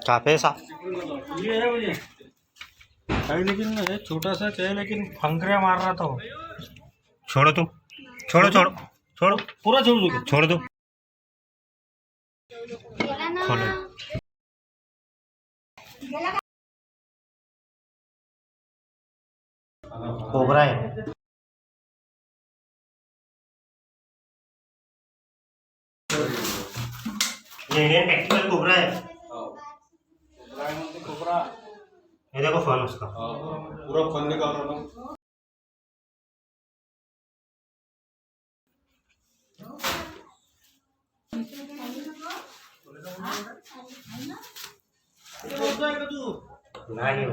Cafe सा ये है मुझे भाई, लेकिन ये छोटा सा है, लेकिन फंकरिया मार रहा था वो। छोड़ो तुम, छोड़ो छोड़ो छोड़ो, पूरा छोड़ दो। छोड़ दो। खोलो। कोबरा है। ये इंडियन टैक्टिकल कोबरा है। ये देखो फन उसका। पूरा फन निकाल रहा हूँ। नहीं